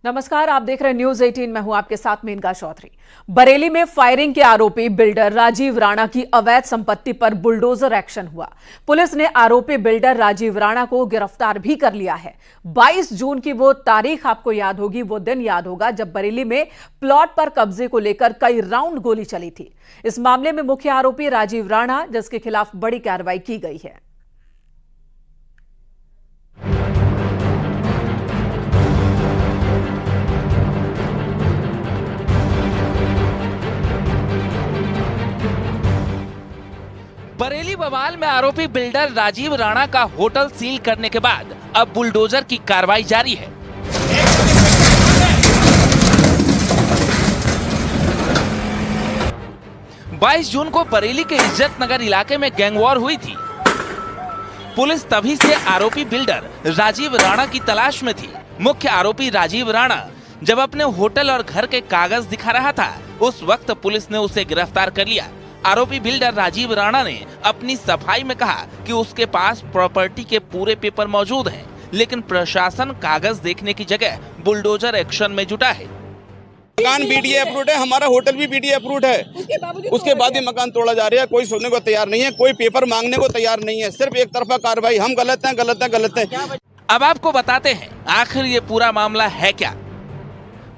नमस्कार, आप देख रहे हैं न्यूज 18। मैं हूं आपके साथ मेनका चौधरी। बरेली में फायरिंग के आरोपी बिल्डर राजीव राणा की अवैध संपत्ति पर बुलडोजर एक्शन हुआ। पुलिस ने आरोपी बिल्डर राजीव राणा को गिरफ्तार भी कर लिया है। 22 जून की वो तारीख आपको याद होगी, वो दिन याद होगा जब बरेली में प्लॉट पर कब्जे को लेकर कई राउंड गोली चली थी। इस मामले में मुख्य आरोपी राजीव राणा, जिसके खिलाफ बड़ी कार्रवाई की गई है। बरेली बवाल में आरोपी बिल्डर राजीव राणा का होटल सील करने के बाद अब बुलडोजर की कार्रवाई जारी है। बाईस जून को बरेली के इज्जत नगर इलाके में गैंगवॉर हुई थी। पुलिस तभी से आरोपी बिल्डर राजीव राणा की तलाश में थी। मुख्य आरोपी राजीव राणा जब अपने होटल और घर के कागज दिखा रहा था, उस वक्त पुलिस ने उसे गिरफ्तार कर लिया। आरोपी बिल्डर राजीव राणा ने अपनी सफाई में कहा कि उसके पास प्रॉपर्टी के पूरे पेपर मौजूद हैं, लेकिन प्रशासन कागज देखने की जगह बुलडोजर एक्शन में जुटा है। मकान बीडीए अप्रूव्ड है, हमारा होटल भी बीडीए अप्रूव्ड है, उसके बाद ही मकान तोड़ा जा रहा है। कोई सुनने को तैयार नहीं है, कोई पेपर मांगने को तैयार नहीं है, सिर्फ एक तरफा कार्रवाई। हम गलत हैं, गलत हैं, गलत हैं। अब आपको बताते हैं आखिर ये पूरा मामला है क्या।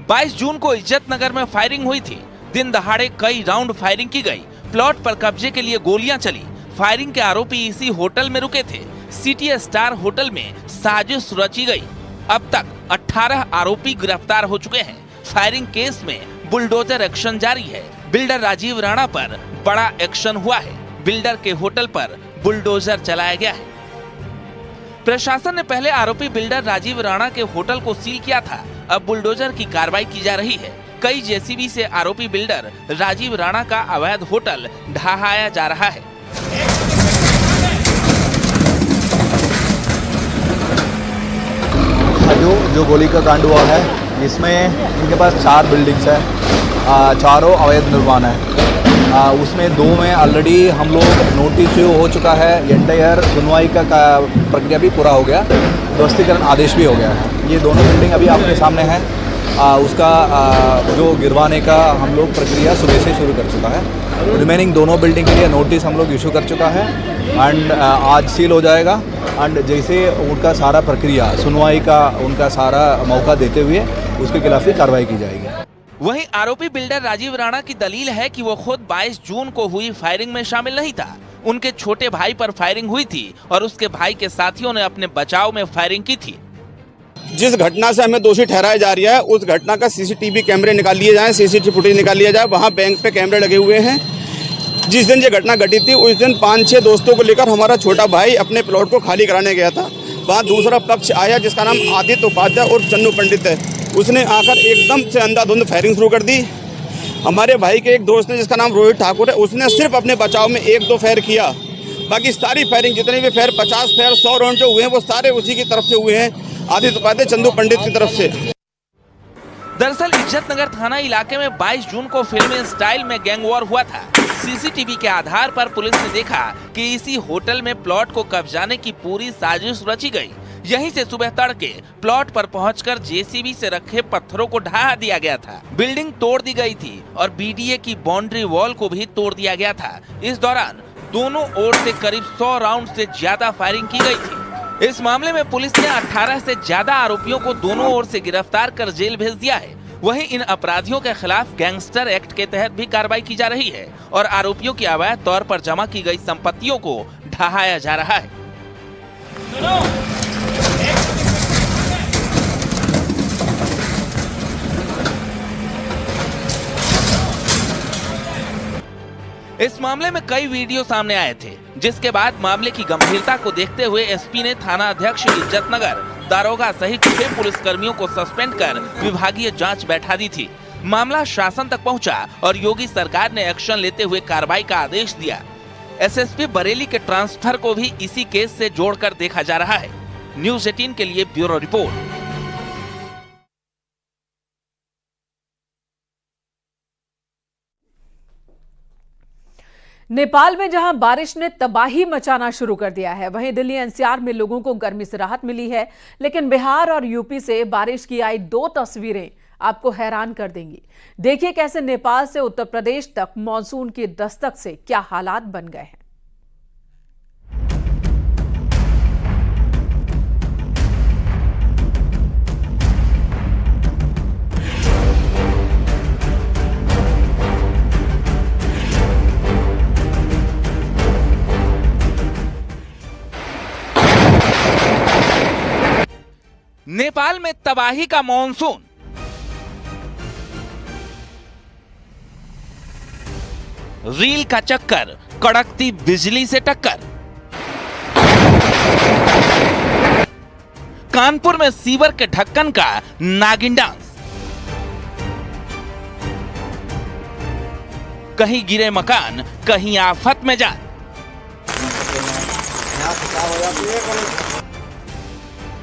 22 जून को इज्जत नगर में फायरिंग हुई थी। दिन दहाड़े कई राउंड फायरिंग की गई। प्लॉट पर कब्जे के लिए गोलियां चली। फायरिंग के आरोपी इसी होटल में रुके थे। सिटी स्टार होटल में साजिश रची गई। अब तक 18 आरोपी गिरफ्तार हो चुके हैं। फायरिंग केस में बुलडोजर एक्शन जारी है। बिल्डर राजीव राणा पर बड़ा एक्शन हुआ है। बिल्डर के होटल पर बुलडोजर चलाया गया है। प्रशासन ने पहले आरोपी बिल्डर राजीव राणा के होटल को सील किया था। अब बुलडोजर की कार्रवाई की जा रही है। कई जेसीबी से आरोपी बिल्डर राजीव राणा का अवैध होटल ढहाया जा रहा है। जो गोली का कांड हुआ है, इसमें इनके पास 4 बिल्डिंग्स है, चारों अवैध निर्माण है। उसमें 2 में ऑलरेडी हम लोग नोटिस हो चुका है। एंटायर सुनवाई का प्रक्रिया भी पूरा हो गया, ध्वस्तीकरण आदेश भी हो गया है। ये दोनों बिल्डिंग अभी आपके सामने है। उसका जो गिरवाने का हम लोग प्रक्रिया सुबह से शुरू कर चुका है। रिमेनिंग दोनों बिल्डिंग के लिए नोटिस हम लोग इशू कर चुका है एंड आज सील हो जाएगा। एंड जैसे उनका सारा प्रक्रिया सुनवाई का उनका सारा मौका देते हुए उसके खिलाफ ही कार्रवाई की जाएगी। वहीं आरोपी बिल्डर राजीव राणा की दलील है कि वो खुद 22 जून को हुई फायरिंग में शामिल नहीं था। उनके छोटे भाई पर फायरिंग हुई थी और उसके भाई के साथियों ने अपने बचाव में फायरिंग की थी। जिस घटना से हमें दोषी ठहराया जा रहा है, उस घटना का सीसीटीवी कैमरे निकाल लिए जाए, सीसीटीवी फुटेज निकाल लिया जाए। वहाँ बैंक पे कैमरे लगे हुए हैं। जिस दिन ये घटना घटी थी, उस दिन 5-6 दोस्तों को लेकर हमारा छोटा भाई अपने प्लॉट को खाली कराने गया था। वहाँ दूसरा पक्ष आया जिसका नाम आदित्य उपाध्याय और चन्नू पंडित है। उसने आकर एकदम से अंधाधुंध फायरिंग शुरू कर दी। हमारे भाई के एक दोस्त ने जिसका नाम रोहित ठाकुर है, उसने सिर्फ अपने बचाव में 1-2 फायर किया। बाकी सारी फायरिंग जितने भी फायर 50 फायर 100 राउंड जो हुए हैं, वो सारे उसी की तरफ से हुए हैं, आदित्य उपाध्याय चंदू पंडित की तरफ से। दरअसल इज्जत नगर थाना इलाके में 22 जून को फिल्मी स्टाइल में गैंगवॉर हुआ था। सीसीटीवी के आधार पर पुलिस ने देखा कि इसी होटल में प्लॉट को कब्जाने की पूरी साजिश रची गई। यहीं से सुबह तड़के प्लॉट पर पहुंचकर जेसीबी से रखे पत्थरों को ढहा दिया गया था। बिल्डिंग तोड़ दी गई थी और बीडीए की बाउंड्री वॉल को भी तोड़ दिया गया था। इस दौरान दोनों ओर से करीब 100 राउंड से ज्यादा फायरिंग की गई थी। इस मामले में पुलिस ने 18 से ज्यादा आरोपियों को दोनों ओर से गिरफ्तार कर जेल भेज दिया है। वहीं इन अपराधियों के खिलाफ गैंगस्टर एक्ट के तहत भी कार्रवाई की जा रही है और आरोपियों की अवैध तौर पर जमा की गई संपत्तियों को ढहाया जा रहा है। इस मामले में कई वीडियो सामने आए थे, जिसके बाद मामले की गंभीरता को देखते हुए एसपी ने थाना अध्यक्ष इज्जत नगर, दारोगा सहित 6 पुलिसकर्मियों को सस्पेंड कर विभागीय जांच बैठा दी थी। मामला शासन तक पहुंचा और योगी सरकार ने एक्शन लेते हुए कार्रवाई का आदेश दिया। एसएसपी बरेली के ट्रांसफर को भी इसी केस से जोड़कर देखा जा रहा है। न्यूज 18 के लिए ब्यूरो रिपोर्ट। नेपाल में जहां बारिश ने तबाही मचाना शुरू कर दिया है, वहीं दिल्ली एनसीआर में लोगों को गर्मी से राहत मिली है। लेकिन बिहार और यूपी से बारिश की आई दो तस्वीरें आपको हैरान कर देंगी। देखिए कैसे नेपाल से उत्तर प्रदेश तक मानसून की दस्तक से क्या हालात बन गए हैं। नेपाल में तबाही का मॉनसून। रील का चक्कर, कड़कती बिजली से टक्कर। कानपुर में सीवर के ढक्कन का नागिन डांस। कहीं गिरे मकान, कहीं आफत में जा।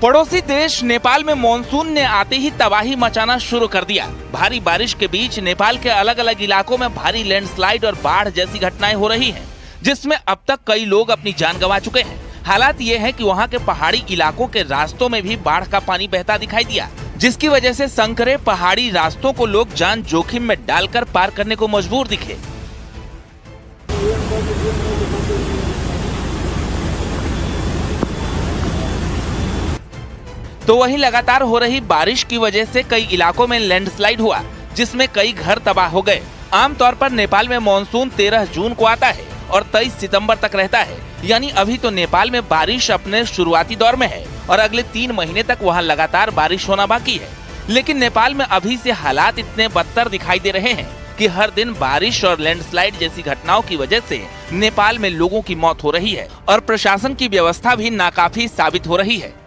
पड़ोसी देश नेपाल में मॉनसून ने आते ही तबाही मचाना शुरू कर दिया। भारी बारिश के बीच नेपाल के अलग अलग इलाकों में भारी लैंडस्लाइड और बाढ़ जैसी घटनाएं हो रही हैं, जिसमें अब तक कई लोग अपनी जान गंवा चुके हैं। हालात ये है कि वहां के पहाड़ी इलाकों के रास्तों में भी बाढ़ का पानी बहता दिखाई दिया, जिसकी वजह से संकरे पहाड़ी रास्तों को लोग जान जोखिम में डालकर पार करने को मजबूर दिखे। तो वहीं लगातार हो रही बारिश की वजह से कई इलाकों में लैंडस्लाइड हुआ, जिसमें कई घर तबाह हो गए। आमतौर पर नेपाल में मॉनसून 13 जून को आता है और 23 सितंबर तक रहता है, यानी अभी तो नेपाल में बारिश अपने शुरुआती दौर में है और अगले 3 महीने तक वहां लगातार बारिश होना बाकी है। लेकिन नेपाल में अभी से हालात इतने बदतर दिखाई दे रहे हैं कि हर दिन बारिश और लैंडस्लाइड जैसी घटनाओं की वजह से नेपाल में लोगों की मौत हो रही है और प्रशासन की व्यवस्था भी नाकाफी साबित हो रही है।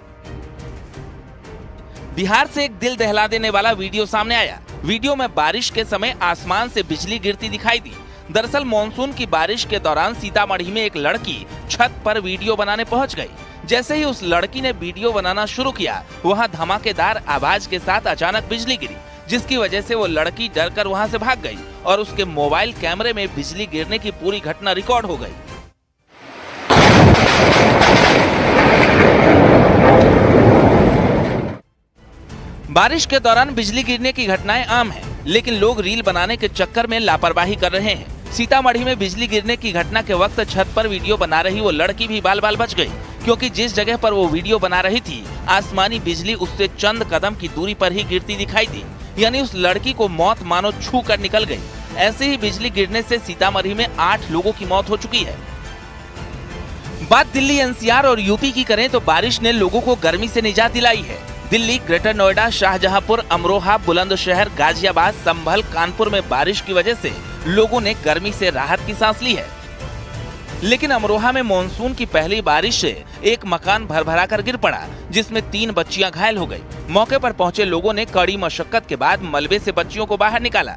बिहार से एक दिल दहला देने वाला वीडियो सामने आया। वीडियो में बारिश के समय आसमान से बिजली गिरती दिखाई दी। दरअसल मॉनसून की बारिश के दौरान सीतामढ़ी में एक लड़की छत पर वीडियो बनाने पहुंच गई। जैसे ही उस लड़की ने वीडियो बनाना शुरू किया, वहां धमाकेदार आवाज के साथ अचानक बिजली गिरी, जिसकी वजह से वो लड़की डरकर वहां से भाग गई और उसके मोबाइल कैमरे में बिजली गिरने की पूरी घटना रिकॉर्ड हो गई। बारिश के दौरान बिजली गिरने की घटनाएं आम हैं, लेकिन लोग रील बनाने के चक्कर में लापरवाही कर रहे हैं। सीतामढ़ी में बिजली गिरने की घटना के वक्त छत पर वीडियो बना रही वो लड़की भी बाल बाल बच गई, क्योंकि जिस जगह पर वो वीडियो बना रही थी, आसमानी बिजली उससे चंद कदम की दूरी पर ही गिरती दिखाई दी। यानी उस लड़की को मौत मानो छू कर निकल गई। ऐसे ही बिजली गिरने से सीतामढ़ी में 8 लोगों की मौत हो चुकी है। बात दिल्ली एनसीआर और यूपी की करें तो बारिश ने लोगों को गर्मी से निजात दिलाई है। दिल्ली, ग्रेटर नोएडा, शाहजहांपुर, अमरोहा, बुलंदशहर, गाजियाबाद, संभल, कानपुर में बारिश की वजह से लोगों ने गर्मी से राहत की सांस ली है। लेकिन अमरोहा में मॉनसून की पहली बारिश से एक मकान भरभरा कर गिर पड़ा, जिसमें 3 बच्चियां घायल हो गई। मौके पर पहुंचे लोगों ने कड़ी मशक्कत के बाद मलबे से बच्चियों को बाहर निकाला।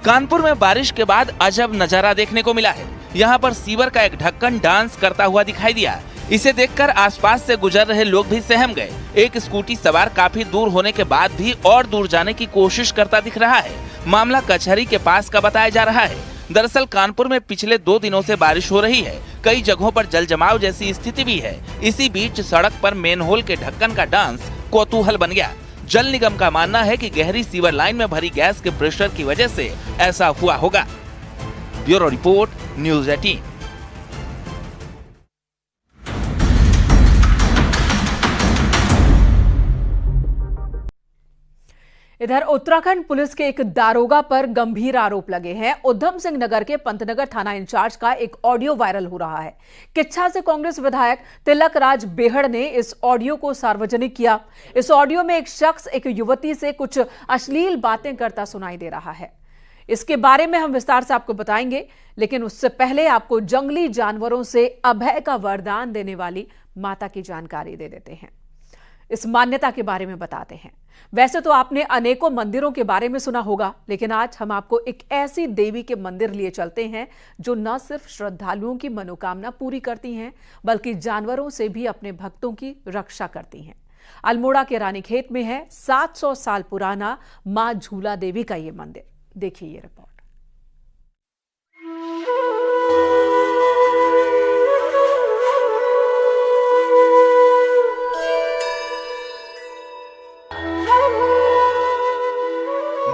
कानपुर में बारिश के बाद अजब नजारा देखने को मिला है। यहाँ पर सीवर का एक ढक्कन डांस करता हुआ दिखाई दिया। इसे देखकर आसपास से गुजर रहे लोग भी सहम गए। एक स्कूटी सवार काफी दूर होने के बाद भी और दूर जाने की कोशिश करता दिख रहा है। मामला कचहरी के पास का बताया जा रहा है। दरअसल कानपुर में पिछले 2 दिनों से बारिश हो रही है। कई जगहों पर जल जमाव जैसी स्थिति भी है। इसी बीच सड़क पर मेनहोल के ढक्कन का डांस कौतूहल बन गया। जल निगम का मानना है कि गहरी सीवर लाइन में भरी गैस के प्रेशर की वजह से ऐसा हुआ होगा। Bureau report, news 18। इधर उत्तराखंड पुलिस के एक दारोगा पर गंभीर आरोप लगे हैं। उधम सिंह नगर के पंतनगर थाना इंचार्ज का एक ऑडियो वायरल हो रहा है। किच्छा से कांग्रेस विधायक तिलक राज बेहड़ ने इस ऑडियो को सार्वजनिक किया। इस ऑडियो में एक शख्स एक युवती से कुछ अश्लील बातें करता सुनाई दे रहा है। इसके बारे में हम विस्तार से आपको बताएंगे, लेकिन उससे पहले आपको जंगली जानवरों से अभय का वरदान देने वाली माता की जानकारी दे देते हैं। इस मान्यता के बारे में बताते हैं। वैसे तो आपने अनेकों मंदिरों के बारे में सुना होगा, लेकिन आज हम आपको एक ऐसी देवी के मंदिर लिए चलते हैं जो न सिर्फ श्रद्धालुओं की मनोकामना पूरी करती हैं, बल्कि जानवरों से भी अपने भक्तों की रक्षा करती हैं। अल्मोड़ा के रानीखेत में है 700 साल पुराना मां झूला देवी का ये मंदिर। देखिए ये रिपोर्ट।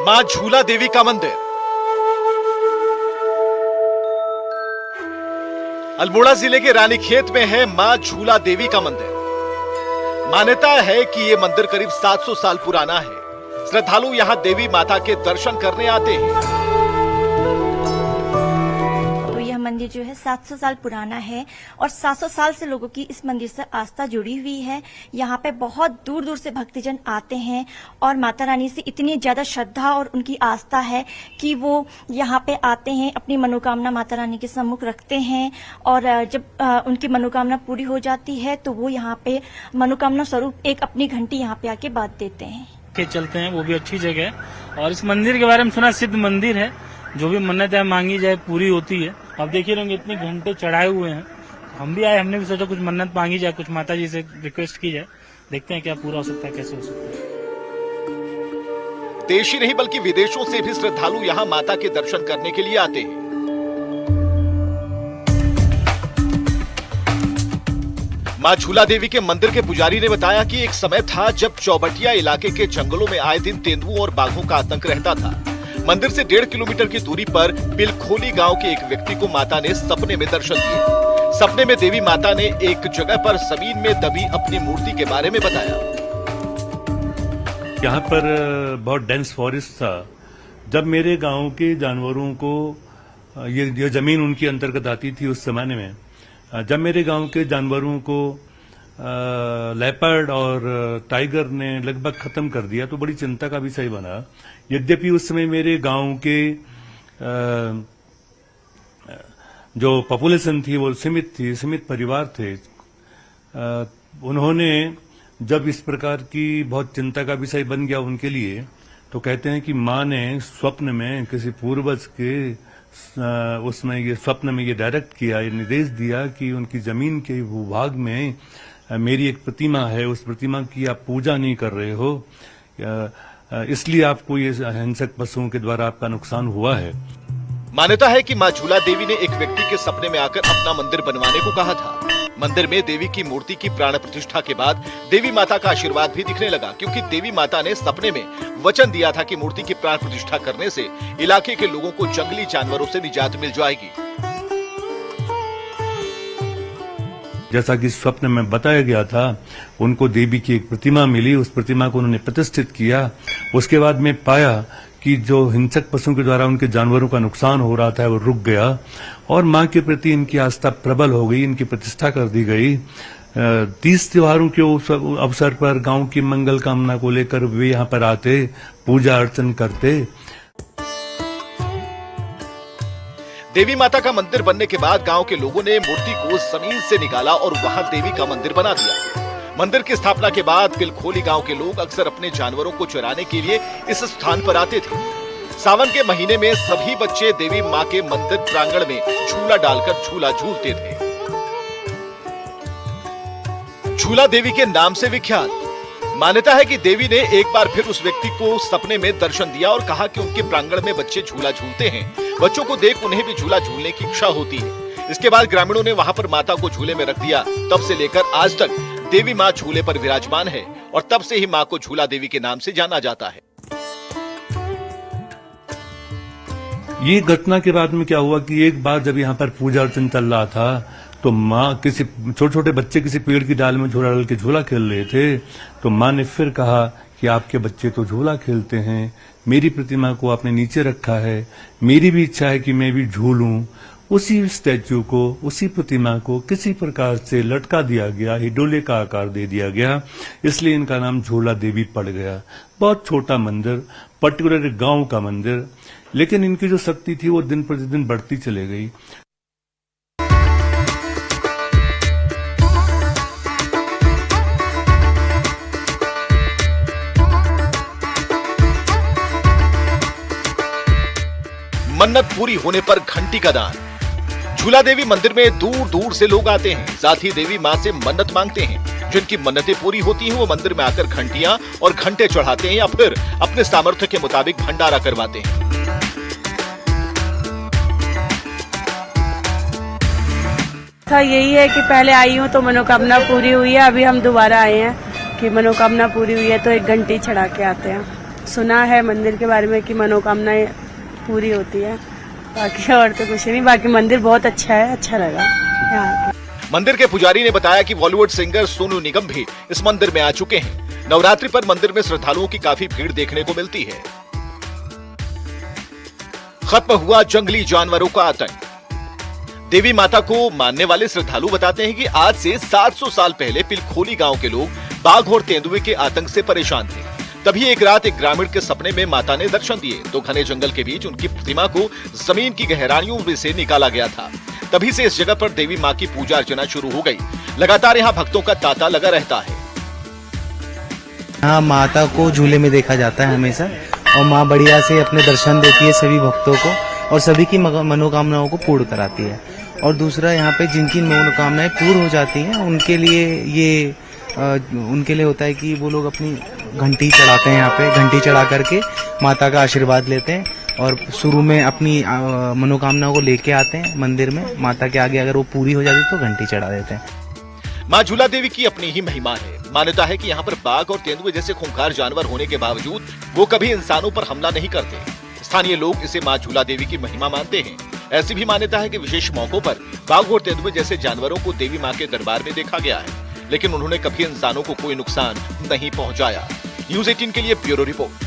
मां झूला देवी का मंदिर अल्मोड़ा जिले के रानीखेत में है मां झूला देवी का मंदिर। मान्यता है कि ये मंदिर करीब 700 साल पुराना है। श्रद्धालु यहां देवी माता के दर्शन करने आते हैं। तो यह मंदिर जो है 700 साल पुराना है और 700 साल से लोगों की इस मंदिर से आस्था जुड़ी हुई है। यहाँ पे बहुत दूर दूर से भक्तजन आते हैं और माता रानी से इतनी ज्यादा श्रद्धा और उनकी आस्था है कि वो यहाँ पे आते हैं, अपनी मनोकामना माता रानी के सम्मुख रखते हैं और जब उनकी मनोकामना पूरी हो जाती है तो वो यहाँ पे मनोकामना स्वरूप एक अपनी घंटी यहाँ पे आके बांध देते हैं। के चलते हैं, वो भी अच्छी जगह है। और इस मंदिर के बारे में सुना, सिद्ध मंदिर है, जो भी मन्नत है मांगी जाए पूरी होती है। आप देखिए रंग इतने घंटे चढ़ाए हुए हैं। हम भी आए, हमने भी सोचा कुछ मन्नत मांगी जाए, कुछ माता जी से रिक्वेस्ट की जाए, देखते हैं क्या पूरा हो सकता है, कैसे हो सकता है। देश ही नहीं बल्कि विदेशों से भी श्रद्धालु यहाँ माता के दर्शन करने के लिए आते हैं। मां झूला देवी के मंदिर के पुजारी ने बताया कि एक समय था जब चौबटिया इलाके के जंगलों में आए दिन तेंदुओं और बाघों का आतंक रहता था। मंदिर से 1.5 किलोमीटर की दूरी पर बिलखोली गांव के एक व्यक्ति को माता ने सपने में दर्शन दिए। सपने में देवी माता ने एक जगह पर जमीन में दबी अपनी मूर्ति के बारे में बताया। यहाँ पर बहुत डेंस फॉरेस्ट था। जब मेरे गांव के जानवरों को ये जमीन उनकी अंतर्गत आती थी उस जमाने में, जब मेरे गांव के जानवरों को लेपर्ड और टाइगर ने लगभग खत्म कर दिया तो बड़ी चिंता का विषय बना। यद्यपि उस समय मेरे गांव के जो पॉपुलेशन थी वो सीमित परिवार थे। उन्होंने जब इस प्रकार की बहुत चिंता का विषय बन गया उनके लिए, तो कहते हैं कि मां ने स्वप्न में किसी पूर्वज के उसमें ये स्वप्न में ये डायरेक्ट किया, ये निर्देश दिया कि उनकी जमीन के भूभाग में मेरी एक प्रतिमा है, उस प्रतिमा की आप पूजा नहीं कर रहे हो, इसलिए आपको ये हिंसक पशुओं के द्वारा आपका नुकसान हुआ है। मान्यता है कि मां झूला देवी ने एक व्यक्ति के सपने में आकर अपना मंदिर बनवाने को कहा था। मंदिर में देवी की मूर्ति की प्राण प्रतिष्ठा के बाद देवी माता का आशीर्वाद भी दिखने लगा, क्योंकि देवी माता ने सपने में वचन दिया था कि मूर्ति की प्राण प्रतिष्ठा करने से इलाके के लोगों को जंगली जानवरों से निजात मिल जाएगी। जैसा कि स्वप्न में बताया गया था, उनको देवी की एक प्रतिमा मिली, उस प्रतिमा को उन्होंने प्रतिष्ठित किया। उसके बाद में पाया कि जो हिंसक पशुओं के द्वारा उनके जानवरों का नुकसान हो रहा था वो रुक गया और मां के प्रति इनकी आस्था प्रबल हो गई, इनकी प्रतिष्ठा कर दी गई। 30 त्योहारों के अवसर पर गांव की मंगल कामना को लेकर वे यहाँ पर आते, पूजा अर्चन करते। देवी माता का मंदिर बनने के बाद गांव के लोगों ने मूर्ति को जमीन से निकाला और वहां देवी का मंदिर बना दिया। मंदिर की स्थापना के बाद बिलखोली गांव के लोग अक्सर अपने जानवरों को चराने के लिए इस स्थान पर आते थे। सावन के महीने में सभी बच्चे देवी मां के मंदिर प्रांगण में झूला डालकर झूला झूलते थे। झूला देवी के नाम से विख्यात। मान्यता है कि देवी ने एक बार फिर उस व्यक्ति को सपने में दर्शन दिया और कहा कि उनके प्रांगण में बच्चे झूला झूलते हैं, बच्चों को देख उन्हें भी झूला झूलने की इच्छा होती है। इसके बाद ग्रामीणों ने वहां पर माता को झूले में रख दिया। तब से लेकर आज तक देवी मां झूले पर विराजमान है और तब से ही मां को झूला देवी के नाम से जाना जाता है। ये घटना के बाद में क्या हुआ कि एक बार जब यहाँ पर पूजा अर्चन चल रहा था तो माँ किसी छोटे छोटे बच्चे किसी पेड़ की डाल में झूला डाल के झूला खेल रहे थे, तो माँ ने फिर कहा कि आपके बच्चे तो झूला खेलते हैं, मेरी प्रतिमा को आपने नीचे रखा है, मेरी भी इच्छा है कि मैं भी झूलूं। उसी स्टैच्यू को, उसी प्रतिमा को किसी प्रकार से लटका दिया गया, हिडोले का आकार दे दिया गया, इसलिए इनका नाम झूला देवी पड़ गया। बहुत छोटा मंदिर, पर्टिकुलर गांव का मंदिर, लेकिन इनकी जो शक्ति थी वो दिन प्रतिदिन बढ़ती चली गई। मन्नत पूरी होने पर घंटी का दान। झूला देवी मंदिर में दूर दूर से लोग आते हैं, साथ ही देवी मां से मन्नत मांगते हैं। जिनकी मन्नतें पूरी होती हैं वो मंदिर में आकर घंटियां और घंटे चढ़ाते हैं या फिर अपने सामर्थ्य के मुताबिक भंडारा करवाते हैं। यही है कि पहले आई हूँ तो मनोकामना पूरी हुई है, अभी हम दोबारा आए हैं कि मनोकामना पूरी हुई है तो एक घंटी चढ़ा के आते हैं। सुना है मंदिर के बारे में कि मनोकामनाएं पूरी होती है, बाकी और तो कुछ नहीं। बाकी मंदिर बहुत अच्छा है, अच्छा लगा यहाँ। मंदिर के पुजारी ने बताया कि बॉलीवुड सिंगर सोनू निगम भी इस मंदिर में आ चुके हैं। नवरात्रि पर मंदिर में श्रद्धालुओं की काफी भीड़ देखने को मिलती है। खत्म हुआ जंगली जानवरों का आतंक। देवी माता को मानने वाले श्रद्धालु बताते हैं कि आज से 700 साल पहले पिलखोली गांव के लोग बाघ और तेंदुए के आतंक से परेशान थे। तभी एक रात एक ग्रामीण के सपने में माता ने दर्शन दिए तो घने जंगल के बीच उनकी प्रतिमा को जमीन की गहराइयों में से निकाला गया था। तभी से इस जगह पर देवी माँ की पूजा अर्चना शुरू हो गई। लगातार यहाँ भक्तों का तांता लगा रहता है। यहाँ माता को झूले में देखा जाता है हमेशा, और माँ बढ़िया से अपने दर्शन देती है सभी भक्तों को और सभी की मनोकामनाओं को पूर्ण कराती है। और दूसरा यहाँ पे जिनकी मनोकामनाएं पूर्ण हो जाती हैं उनके लिए होता है कि वो लोग अपनी घंटी चढ़ाते हैं। यहाँ पे घंटी चढ़ा करके माता का आशीर्वाद लेते हैं और शुरू में अपनी मनोकामनाओं को लेके आते हैं मंदिर में माता के आगे। अगर वो पूरी हो जाती तो घंटी चढ़ा देते हैं। माँ झूला देवी की अपनी ही महिमा है। मान्यता है कि यहाँ पर बाघ और तेंदुए जैसे खूंखार जानवर होने के बावजूद वो कभी इंसानों पर हमला नहीं करते। स्थानीय लोग इसे माँ झूला देवी की महिमा मानते हैं। ऐसी भी मान्यता है कि विशेष मौकों पर बाघ और तेंदुए जैसे जानवरों को देवी माँ के दरबार में देखा गया है, लेकिन उन्होंने कभी इंसानों को कोई नुकसान नहीं पहुंचाया। न्यूज़ 18 के लिए ब्यूरो रिपोर्ट।